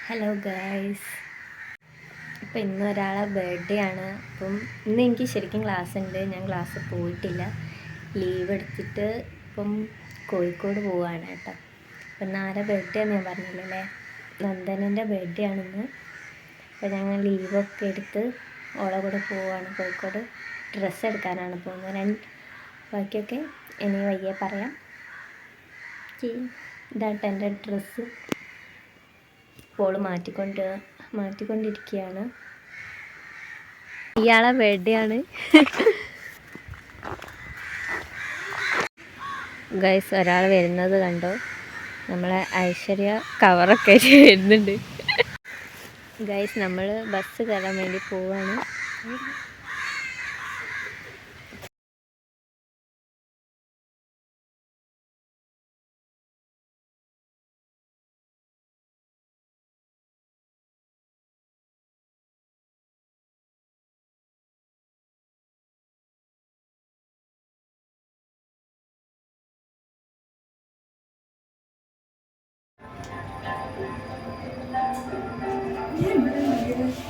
Hello guys, ഇപ്പം ഇന്ന് ഒരാളെ ബർത്ത്ഡേ ആണ്. അപ്പം ഇന്ന് എനിക്ക് ശരിക്കും ക്ലാസ് ഉണ്ട്. ഞാൻ ക്ലാസ്സിൽ പോയിട്ടില്ല, ലീവ് എടുത്തിട്ട് ഇപ്പം കോഴിക്കോട് പോവുകയാണ് കേട്ടോ. അപ്പം ഇന്ന് ആരെ ബർത്ത്ഡേ ഞാൻ പറഞ്ഞില്ലല്ലേ, നന്ദനൻ്റെ ബർത്ത്ഡേ ആണിന്ന്. അപ്പം ഞങ്ങൾ ലീവൊക്കെ എടുത്ത് ഓളെ കൂടെ പോവുകയാണ് കോഴിക്കോട്. ഡ്രസ്സ് എടുക്കാനാണ് പോകുന്നത്. ബാക്കിയൊക്കെ ഇനി വയ്യെ പറയാം. ഇതാട്ടോ എൻ്റെ ഡ്രസ്സ്. ഇപ്പോൾ മാറ്റിക്കൊണ്ടിരിക്കുകയാണ്. ഇയാളെ ബർത്ത്ഡേ ആണ് ഗൈസ്. ഒരാൾ വരുന്നത് കണ്ടോ, നമ്മളെ ഐശ്വര്യ കവറൊക്കെ വരുന്നുണ്ട് ഗൈസ്. നമ്മൾ ബസ് കയറാൻ വേണ്ടി പോവാണ്.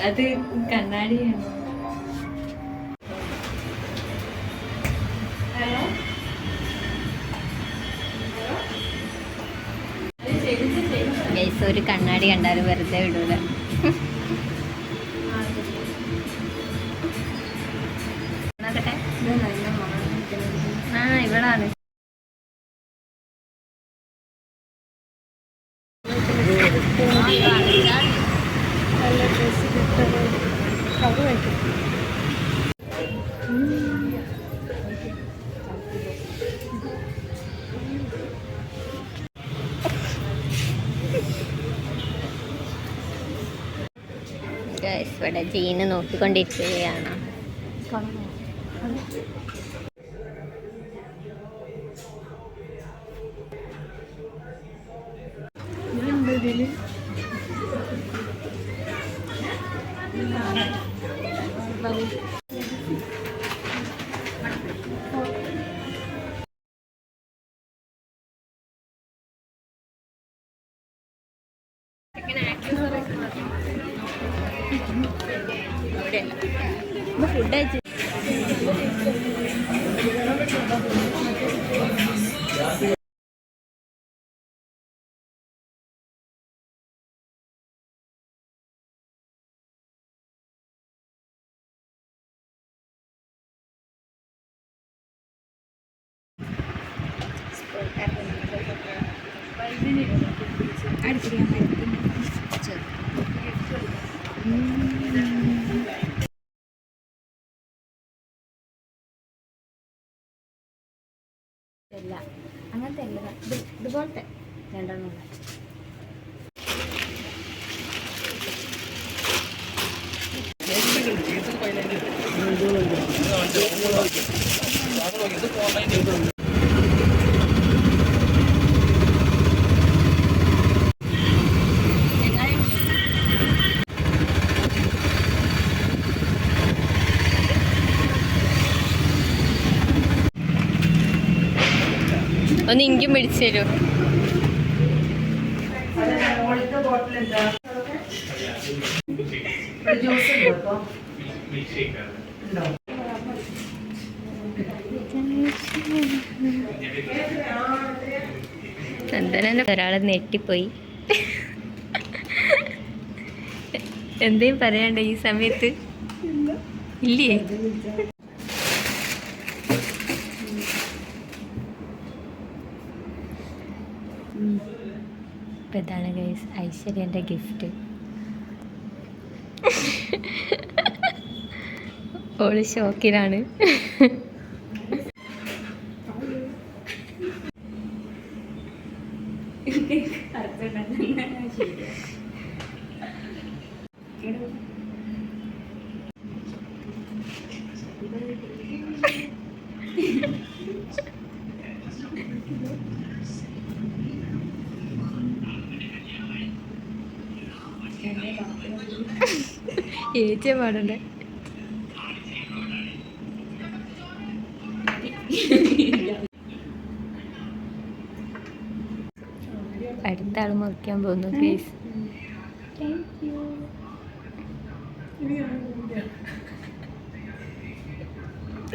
അത് കണ്ണാടിയാണ്. ഒരു കണ്ണാടി കണ്ടാലും വെറുതെ വിടൂല. ഇവളാണ്. ഇവിടെ ജീന് നോക്കിക്കൊണ്ടിരിക്കുകയാണ്. ഫുഡ് കഴിച്ചു. അങ്ങനത്തെ ഇതുപോലത്തെ രണ്ടെണ്ണം. ഒന്ന് ഇങ്കും പിടിച്ചു തരൂ. ചന്ദന ഒരാളെ നെട്ടിപ്പോയി. എന്തേലും പറയാണ്ട ഈ സമയത്ത്? ഇല്ലേ? ഇപ്പം ഇതാണ് ഗൈസ് ഐശ്വര്യൻ്റെ ഗിഫ്റ്റ്. ഓള് ഷോക്കിലാണ്. ഏറ്റിയ പാടണ്ടേ. അടുത്ത ആൾ മുറിക്കാൻ പോകുന്നു ഗൈസ്.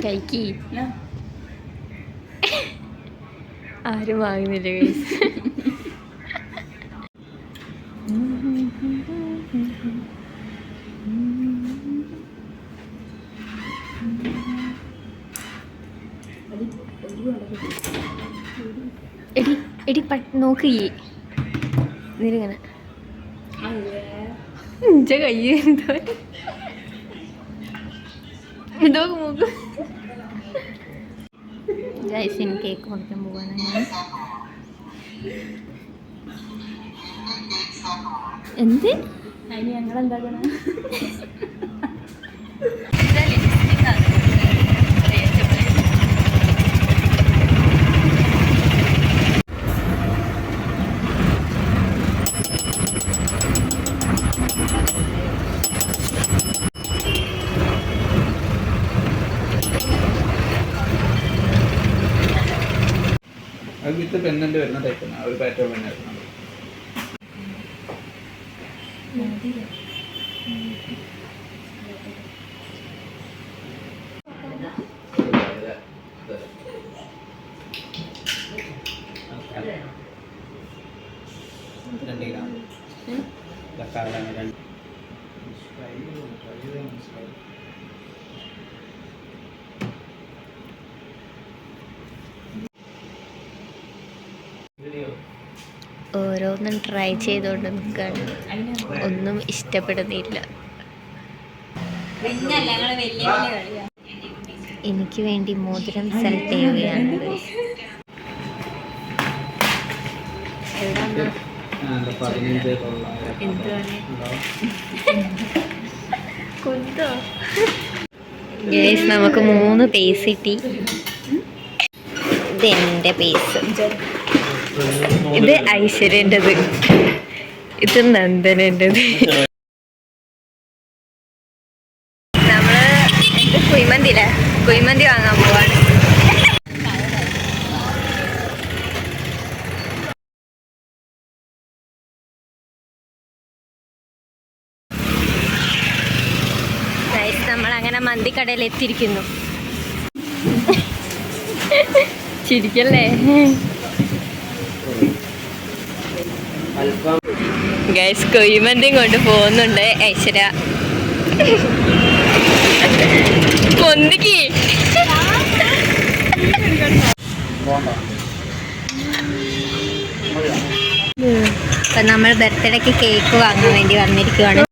കഴിക്കി ആരും വാങ്ങുന്നില്ല ഗൈസ്. എടി എടി നോക്കി നിരങ്ങനെ കൈ എന്തോ മൂക്ക്. ഗൈസിന് കേക്ക് മുറിക്കാൻ പോവാണ് ഞാൻ. എന്ത് അതിന് ഞങ്ങളെന്താക്കണം? അത് വിത്ത് പെന്നൻ്റെ വരുന്ന ടൈപ്പ് തന്നെ, ഒരു പാറ്റേൺ തന്നെ വരുന്നത്. ഓരോന്നും ട്രൈ ചെയ്തുകൊണ്ട് നിൽക്കുകയാണ്. ഒന്നും ഇഷ്ടപ്പെടുന്നില്ല. എനിക്ക് വേണ്ടി മോതിരം സെലക്ട് ചെയ്യുകയാണ്. ഗൈസ് നമുക്ക് 3 പീസ് കിട്ടി. ഇതെൻ്റെ പീസ്, ഇത് ഐശ്വര്യൻ്റെത്, ഇത് നന്ദനൻ്റെത്. നമ്മള് കുഴിമന്തി വാങ്ങാൻ പോവാണ്. നമ്മളങ്ങനെ മന്തിക്കടയിൽ എത്തിയിരിക്കുന്നു. ചിരിക്കല്ലേ ഗൈസ്? കുഴിമന്തിയും കൊണ്ട് പോകുന്നുണ്ട് ഐശ്വര്യ. കൊന്നിക്ക് ഇപ്പൊ നമ്മൾ ബർത്ത്ഡേക്ക് കേക്ക് വാങ്ങാൻ വേണ്ടി വന്നിരിക്കുവാണ്.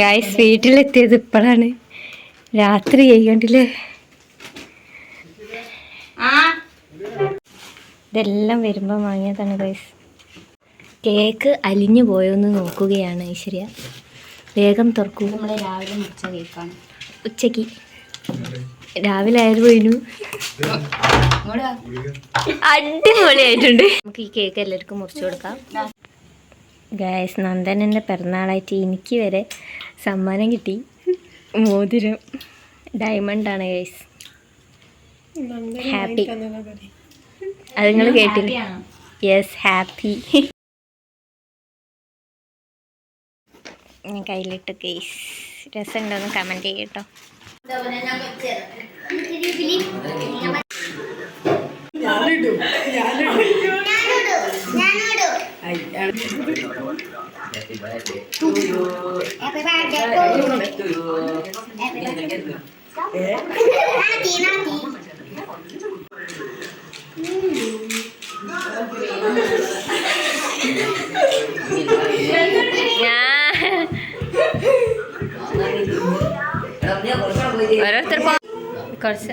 ഗൈസ് വീട്ടിലെത്തിയത് ഇപ്പോഴാണ്, രാത്രി ചെയ്യണ്ടില്ലേ. ഇതെല്ലാം വരുമ്പോൾ വാങ്ങിയതാണ് ഗൈസ്. കേക്ക് അലിഞ്ഞു പോയോന്ന് നോക്കുകയാണ് ഐശ്വര്യ. വേഗം തുറക്കൂ. നമ്മൾ രാവിലെ മുറിച്ച കേക്കാണ്. ഉച്ചക്ക് രാവിലെ ആയത് പോയിനു. അടിപൊളിയായിട്ടുണ്ട്. നമുക്ക് ഈ കേക്ക് എല്ലാവർക്കും മുറിച്ചു കൊടുക്കാം. ഗൈസ് നന്ദനൻ്റെ പിറന്നാളായിട്ട് എനിക്ക് വരെ സമ്മാനം കിട്ടി. മോതിരം ഡയമണ്ടാണ് ഗൈസ്. ഹാപ്പി. അത് നിങ്ങൾ കേട്ടില്ല? Yes, happy. ഞാൻ കയ്യിലിട്ട് ഗൈസ്. രസമുണ്ടോന്ന് കമൻറ്റ് ചെയ്യട്ടോ. ഓരോരുത്തർ കുറച്ച്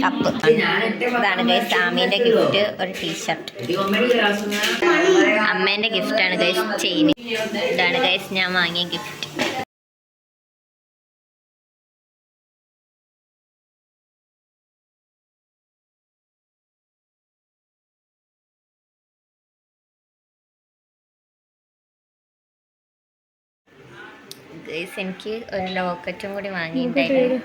കപ്പ്. ഇതാണ് ഗൈസ് ആമീൻ്റെ ഗിഫ്റ്റ്, ഒരു ടീഷർട്ട്. അമ്മേൻ്റെ ഗിഫ്റ്റാണ് ഗൈസ് ചെയിൻ. ഇതാണ് ഗൈസ് ഞാൻ വാങ്ങിയ ഗിഫ്റ്റ്. ഗൈസ് എനിക്ക് ഒരു ലോക്കറ്റും കൂടി വാങ്ങിയിട്ടുണ്ടായിരുന്നു.